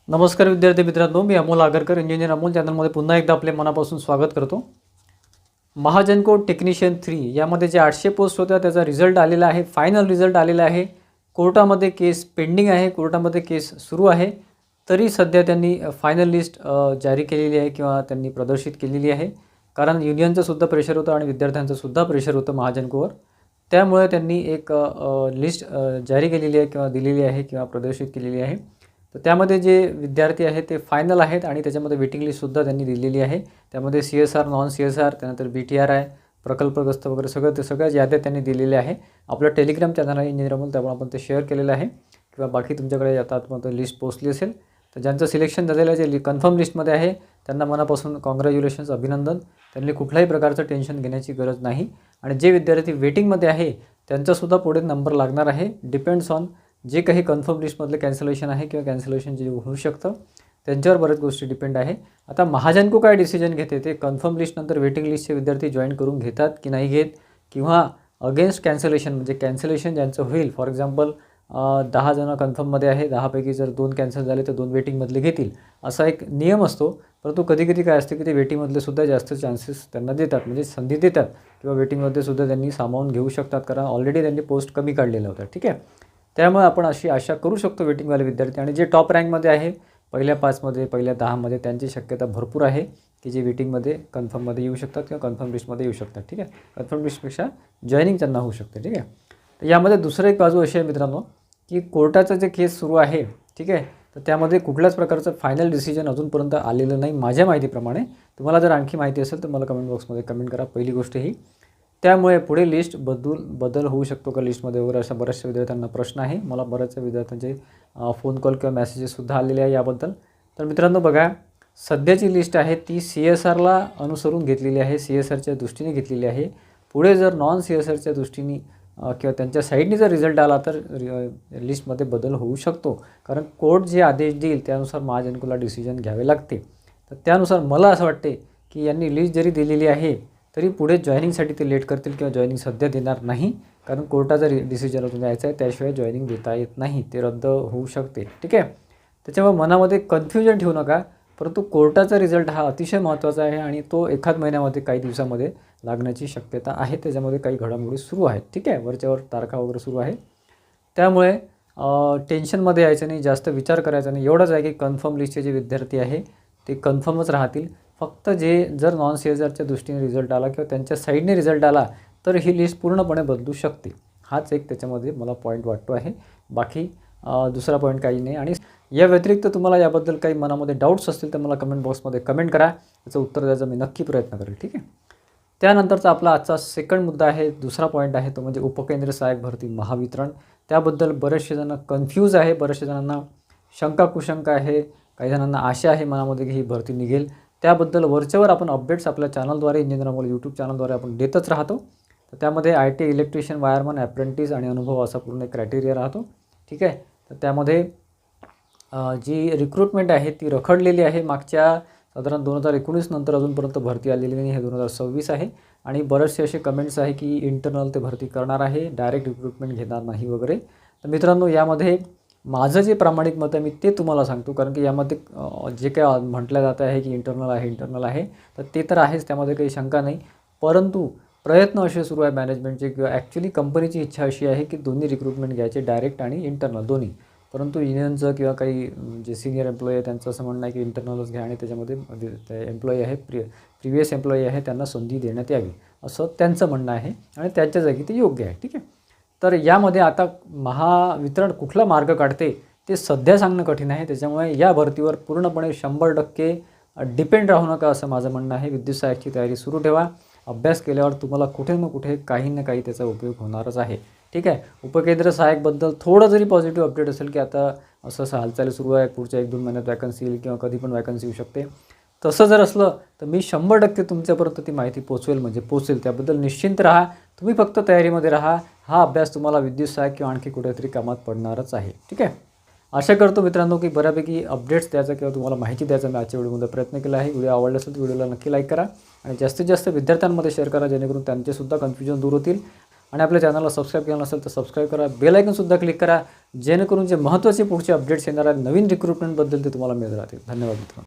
नमस्कार विद्यार्थी मित्रांनो, मी अमोल आगरकर, इंजिनियर अमोल चॅनलमध्ये पुन्हा एकदा आपले मनापासून स्वागत करतो. महाजनको टेक्निशियन 3 यामध्ये जे 800 पोस्ट होत्या त्याचा रिझल्ट आलेला आहे. फायनल रिझल्ट आलेला आहे. कोर्टामध्ये केस पेंडिंग आहे, कोर्टामध्ये केस सुरू आहे. तरी सध्या त्यांनी फायनल लिस्ट जारी केलेली आहे किंवा त्यांनी प्रदर्शित केलेली आहे. कारण युनियनचं सुद्धा प्रेशर होतं आणि विद्यार्थ्यांचं सुद्धा प्रेशर होतं महाजनकोवर. त्यामुळे त्यांनी एक लिस्ट जारी केलेली आहे किंवा दिलेली आहे किंवा प्रदर्शित केलेली आहे. तर त्यामध्ये जे विद्यार्थी आहेत ते फायनल आहेत आणि त्याच्यामध्ये वेटिंग लिस्टसुद्धा त्यांनी दिलेली आहे. त्यामध्ये CSR, नॉन CSR, त्यानंतर BTRI, प्रकल्पग्रस्त वगैरे सगळ्या याद्या त्यांनी दिलेल्या आहे. आपलं टेलिग्राम चॅनल आहे इंजिनियर अमोल, त्यामुळे आपण ते शेअर केलेलं आहे किंवा बाकी तुमच्याकडे आता आतमध्ये लिस्ट पोचली असेल. तर ज्यांचं सिलेक्शन झालेलं आहे, जे कन्फर्म लिस्टमध्ये आहे, त्यांना मनापासून कॉंग्रॅच्युलेशन्स, अभिनंदन. त्यांनी कुठल्याही प्रकारचं टेन्शन घेण्याची गरज नाही. आणि जे विद्यार्थी वेटिंगमध्ये आहे त्यांचासुद्धा पुढे नंबर लागणार आहे. डिपेंड्स ऑन जे काही कन्फर्म लिस्टमधले कॅन्सलेशन आहे किंवा कॅन्सलेशन जे होऊ शकतं त्यांच्यावर बऱ्याच गोष्टी डिपेंड आहे. आता महाजनको काय डिसिजन घेते ते कन्फर्म लिस्टनंतर वेटिंग लिस्टचे विद्यार्थी जॉईन करून घेतात की नाही घेत, किंवा अगेन्स्ट कॅन्सलेशन म्हणजे कॅन्सलेशन ज्यांचं होईल, फॉर एक्झाम्पल 10 जण कन्फर्ममध्ये आहे, 10पैकी जर 2 कॅन्सल झाले तर 2 वेटिंगमधले घेतील, असा एक नियम असतो. परंतु कधीकधी काय असते की ते वेटिंगमधले सुद्धा जास्त चान्सेस त्यांना देतात, म्हणजे संधी देतात किंवा वेटिंगमध्ये सुद्धा त्यांनी सामावून घेऊ शकतात, कारण ऑलरेडी त्यांनी पोस्ट कमी काढलेल्या होत्या. ठीक आहे, त्यामुळे आपण अशी आशा करू शकतो वेटिंगवाले विद्यार्थी. आणि जे टॉप रँकमध्ये आहे, पहिल्या 5मध्ये, पहिल्या 10मध्ये, त्यांची शक्यता भरपूर आहे की जे वेटिंगमध्ये कन्फर्ममध्ये येऊ शकतात किंवा कन्फर्म लिस्टमध्ये येऊ शकतात. ठीक आहे, कन्फर्म लिस्टपेक्षा जॉईनिंग त्यांना होऊ शकते. ठीक आहे, तर यामध्ये दुसरं एक बाजू अशी आहे मित्रांनो की कोर्टाचं जे केस सुरू आहे, ठीक आहे, तर त्यामध्ये कुठल्याच प्रकारचं फायनल डिसिजन अजूनपर्यंत आलेलं नाही माझ्या माहितीप्रमाणे. तुम्हाला जर आणखी माहिती असेल तर मला कमेंट बॉक्समध्ये कमेंट करा. पहिली गोष्ट ही, त्यामुळे पुढे लिस्ट बदल होऊ शकतो का लिस्टमध्ये वगैरे, अशा बऱ्याचशा विद्यार्थ्यांना प्रश्न आहे. मला बऱ्याचशा विद्यार्थ्यांचे फोन कॉल किंवा मेसेजेससुद्धा आलेले आहे याबद्दल. तर मित्रांनो बघा, सध्याची लिस्ट आहे ती CSRला अनुसरून घेतलेली आहे, CSRच्या दृष्टीने घेतलेली आहे. पुढे जर नॉन CSRच्या दृष्टीने किंवा त्यांच्या साईडने जर रिझल्ट आला तर लिस्टमध्ये बदल होऊ शकतो, कारण कोर्ट जे आदेश देईल त्यानुसार महाजनकोला डिसिजन घ्यावे लागते. तर त्यानुसार मला असं वाटते की यांनी लिस्ट जरी दिलेली आहे तरी पुढे जॉईनिंगसाठी ते लेट करतील किंवा जॉईनिंग सध्या देणार नाही, कारण कोर्टाचा डिसिजन अजून द्यायचा आहे, त्याशिवाय जॉईनिंग देता येत नाही, ते रद्द होऊ शकते. ठीक आहे, त्याच्यामुळे मनामध्ये कन्फ्युजन ठेवू नका. परंतु कोर्टाचा रिझल्ट हा अतिशय महत्त्वाचा आहे आणि तो एखाद महिन्यामध्ये, काही दिवसामध्ये लागण्याची शक्यता आहे. त्याच्यामध्ये काही घडामोडी सुरू आहेत. ठीक आहे, वरच्यावर तारखा वगैरे सुरू आहे. त्यामुळे टेन्शनमध्ये यायचं नाही, जास्त विचार करायचा नाही. एवढंच आहे की कन्फर्म लिस्टचे जे विद्यार्थी आहे ते कन्फर्मच राहतील. फक्त जे जर नॉन CSRच्या दृष्टीने रिझल्ट आला किंवा त्यांच्या साईडने रिझल्ट आला तर ही लिस्ट पूर्णपणे बदलू शकते. हाच एक त्याच्यामध्ये मला पॉईंट वाटतो आहे. बाकी दुसरा पॉईंट काही नाही. आणि या व्यतिरिक्त तुम्हाला याबद्दल काही मनामध्ये डाऊट्स असतील तर मला कमेंट बॉक्समध्ये कमेंट करा, त्याचं उत्तर द्यायचा मी नक्की प्रयत्न करेल. ठीक आहे, त्यानंतरचा आपला आजचा सेकंड मुद्दा आहे, दुसरा पॉईंट आहे तो म्हणजे उपकेंद्र सहाय्यक भरती महावितरण. त्याबद्दल बरेचसे जण कन्फ्यूज आहे, बरेचसे जणांना शंका कुशंका आहे, काही जणांना आशा आहे मनामध्ये की ही भरती निघेल. त्याबद्दल वरच्यावर आपण अपडेट्स आपल्या चॅनलद्वारे, इंजिनियर अमोल यूट्यूब चॅनलद्वारे आपण देतच राहतो. तर त्यामध्ये IT, इलेक्ट्रिशियन, वायरमन, अप्रेंटिस आणि अनुभव असा पूर्ण एक क्रायटेरिया राहतो. ठीक आहे, तर त्यामध्ये जी रिक्रुटमेंट आहे ती रखडलेली आहे. मागच्या साधारण 2019 नंतर अजूनपर्यंत भरती आलेली नाही, हे 2026 आहे. आणि बरेचसे असे कमेंट्स आहे की इंटरनल ते भरती करणार आहे, डायरेक्ट रिक्रुटमेंट घेणार नाही वगैरे. तर मित्रांनो, यामध्ये माझं जे प्रामाणिक मत आहे मी ते तुम्हाला सांगतो, कारण की यामध्ये जे काय म्हटलं जातं आहे की इंटरनल आहे, तर ते तर आहेच, त्यामध्ये काही शंका नाही. परंतु प्रयत्न असे सुरू आहे मॅनेजमेंटचे किंवा ॲक्च्युली कंपनीची इच्छा अशी आहे की दोन्ही रिक्रुटमेंट घ्यायचे, डायरेक्ट आणि इंटरनल दोन्ही. परंतु युनियनचं किंवा काही जे सिनियर एम्प्लॉई आहे त्यांचं असं म्हणणं आहे की इंटरनलच घ्या आणि त्याच्यामध्ये ते एम्प्लॉई आहे, प्रिव्हियस एम्प्लॉई आहे, त्यांना संधी देण्यात यावी, असं त्यांचं म्हणणं आहे आणि त्यांच्या जागी ते योग्य आहे. ठीक आहे, तर यामध्ये आता महावितरण कुठला मार्ग काढते ते सध्या सांगणं कठीण आहे. त्याच्यामुळे या भरतीवर पूर्णपणे 100% डिपेंड राहू नका, असं माझं म्हणणं आहे. विद्युत सहाय्यकची तयारी सुरू ठेवा. अभ्यास केल्यावर तुम्हाला कुठे ना कुठे काही ना काही त्याचा उपयोग होणारच आहे. ठीक आहे, उपकेंद्र सहाय्यकबद्दल थोडं जरी पॉझिटिव्ह अपडेट असेल की आता असं हालचाली सुरू आहे, पुढच्या 1-2 महिन्यात वॅकन्सी येईल किंवा कधी पण वॅकन्सी येऊ शकते, तसं जर असलं तर मी 100% तुमच्यापर्यंत ती माहिती पोचवेल, म्हणजे पोचेल. त्याबद्दल निश्चिंत राहा. तुम्ही फक्त तयारीमध्ये राहा. हा अभ्यास तुम्हाला विद्युत सहाय्यक किंवा आणखी कुठेतरी कामात पडणारच आहे. ठीक आहे, आशा करतो मित्रांनो की बऱ्यापैकी अपडेट्स द्यायचा किंवा तुम्हाला माहिती द्यायचा मी आजच्या व्हिडिओमध्ये प्रयत्न केला आहे. व्हिडिओ आवडला असेल तर व्हिडिओला नक्की लाईक करा आणि जास्तीत जास्त विद्यार्थ्यांमध्ये शेअर करा, जेणेकरून त्यांचेसुद्धा कन्फ्युजन दूर होतील. आणि आपल्या चॅनलला सबस्क्राईब केलं नसेल तर सबस्क्राईब करा, बेल आयकॉनसुद्धा क्लिक करा, जेणेकरून जे महत्त्वाचे पुढचे अपडेट्स येणार आहेत नवीन रिक्रुटमेंटबद्दल ते तुम्हाला मिळत राहतील. धन्यवाद मित्रांनो.